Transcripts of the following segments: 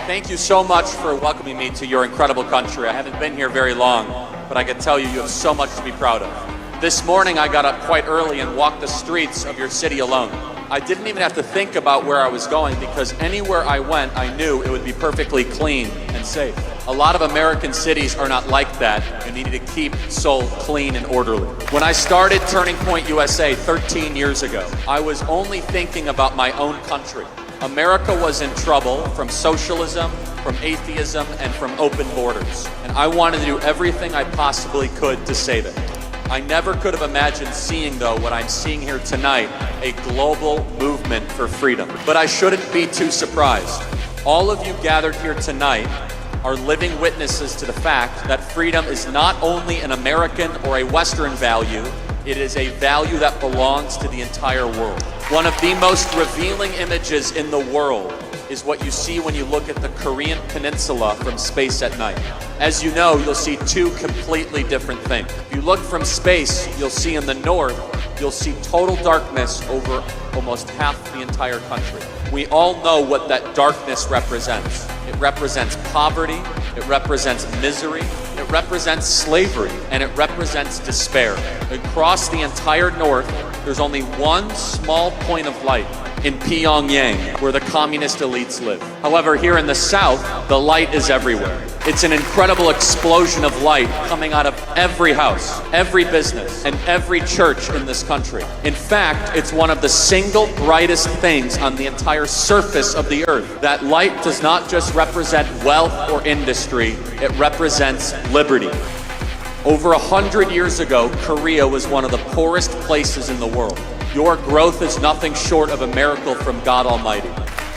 Thank you so much for welcoming me to your incredible country. I haven't been here very long, but I can tell you, you have so much to be proud of. This morning, I got up quite early and walked the streets of your city alone. I didn't even have to think about where I was going because anywhere I went, I knew it would be perfectly clean and safe. A lot of American cities are not like that. You need to keep Seoul clean and orderly. When I started Turning Point USA 13 years ago, I was only thinking about my own country. America was in trouble from socialism, from atheism, and from open borders. And I wanted to do everything I possibly could to save it. I never could have imagined seeing, though, what I'm seeing here tonight, a global movement for freedom. But I shouldn't be too surprised. All of you gathered here tonight are living witnesses to the fact that freedom is not only an American or a Western value, it is a value that belongs to the entire world. One of the most revealing images in the world is what you see when you look at the Korean peninsula from space at night. As you know, you'll see two completely different things. If you look from space, you'll see in the north, you'll see total darkness over almost half the entire country. We all know what that darkness represents. It represents poverty, it represents misery, it represents slavery, and it represents despair. Across the entire north, there's only one small point of light in Pyongyang, where the communist elites live. However, here in the south, the light is everywhere. It's an incredible explosion of light coming out of every house, every business, and every church in this country. In fact, it's one of the single brightest things on the entire surface of the earth. That light does not just represent wealth or industry, it represents liberty. Over 100 years ago, Korea was one of the poorest places in the world. Your growth is nothing short of a miracle from God Almighty.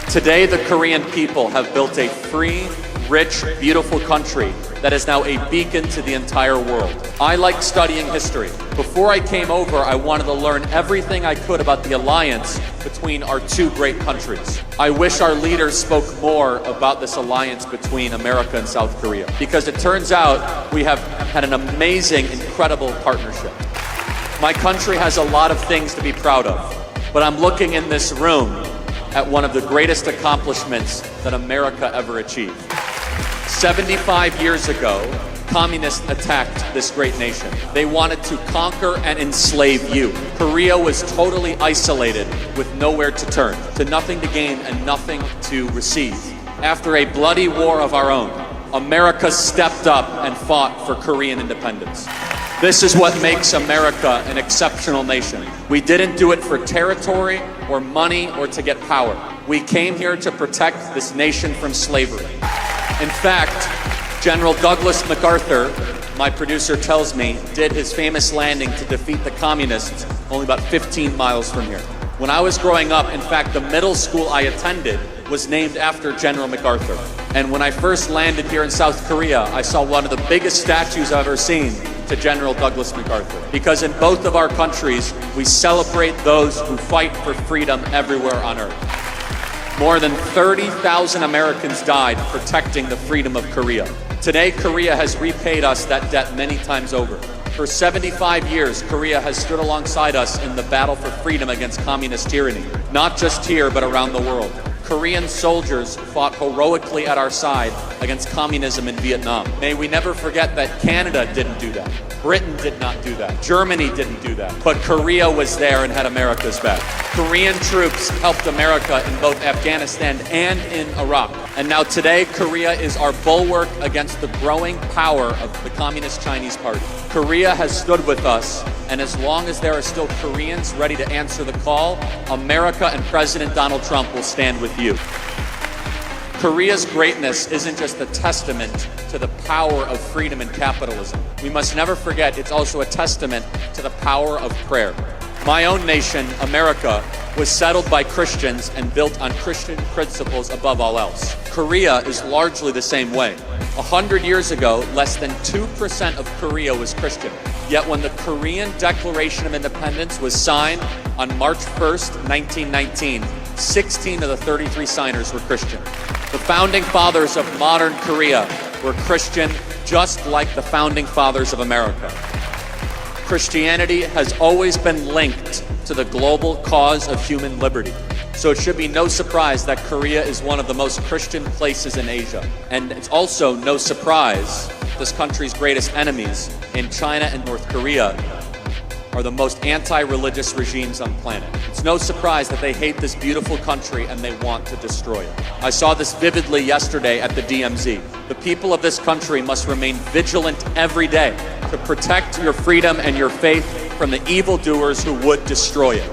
Today, the Korean people have built a free, rich, beautiful country that is now a beacon to the entire world. I like studying history. Before I came over, I wanted to learn everything I could about the alliance between our two great countries. I wish our leaders spoke more about this alliance between America and South Korea, because it turns out we have had an amazing, incredible partnership. My country has a lot of things to be proud of, but I'm looking in this room at one of the greatest accomplishments that America ever achieved. 75 years ago, communists attacked this great nation. They wanted to conquer and enslave you. Korea was totally isolated with nowhere to turn, to nothing to gain and nothing to receive. After a bloody war of our own, America stepped up and fought for Korean independence. This is what makes America an exceptional nation. We didn't do it for territory or money or to get power. We came here to protect this nation from slavery. In fact, General Douglas MacArthur, my producer tells me, did his famous landing to defeat the communists only about 15 miles from here. When I was growing up, in fact, the middle school I attended was named after General MacArthur. And when I first landed here in South Korea, I saw one of the biggest statues I've ever seen to General Douglas MacArthur. Because in both of our countries, we celebrate those who fight for freedom everywhere on earth. More than 30,000 Americans died protecting the freedom of Korea. Today, Korea has repaid us that debt many times over. For 75 years, Korea has stood alongside us in the battle for freedom against communist tyranny, not just here, but around the world. Korean soldiers fought heroically at our side against communism in Vietnam. May we never forget that Canada didn't do that. Britain did not do that. Germany didn't do that. But Korea was there and had America's back. Korean troops helped America in both Afghanistan and in Iraq. And now today, Korea is our bulwark against the growing power of the Communist Chinese Party. Korea has stood with us, and as long as there are still Koreans ready to answer the call, America and President Donald Trump will stand with you. Korea's greatness isn't just a testament to the power of freedom and capitalism. We must never forget it's also a testament to the power of prayer. My own nation, America, was settled by Christians and built on Christian principles above all else. Korea is largely the same way. 100 years ago, less than 2% of Korea was Christian. Yet when the Korean Declaration of Independence was signed on March 1st, 1919, 16 of the 33 signers were Christian. The founding fathers of modern Korea were Christian, just like the founding fathers of America. Christianity has always been linked to the global cause of human liberty. So it should be no surprise that Korea is one of the most Christian places in Asia. And it's also no surprise this country's greatest enemies in China and North Korea are the most anti-religious regimes on the planet. It's no surprise that they hate this beautiful country and they want to destroy it. I saw this vividly yesterday at the DMZ. The people of this country must remain vigilant every day to protect your freedom and your faith from the evildoers who would destroy it.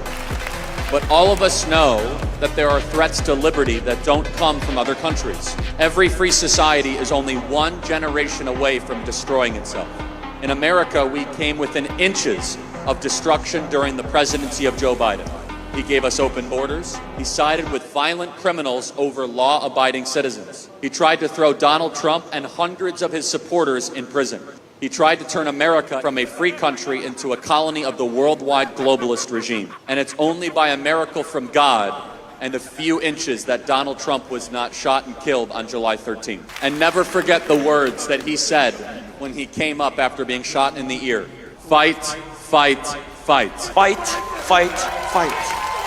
But all of us know that there are threats to liberty that don't come from other countries. Every free society is only one generation away from destroying itself. In America, we came within inches of destruction during the presidency of Joe Biden. He gave us open borders. He sided with violent criminals over law-abiding citizens. He tried to throw Donald Trump and hundreds of his supporters in prison. He tried to turn America from a free country into a colony of the worldwide globalist regime. And it's only by a miracle from God and a few inches that Donald Trump was not shot and killed on July 13th. And never forget the words that he said when he came up after being shot in the ear. Fight, fight, fight. Fight, fight, fight.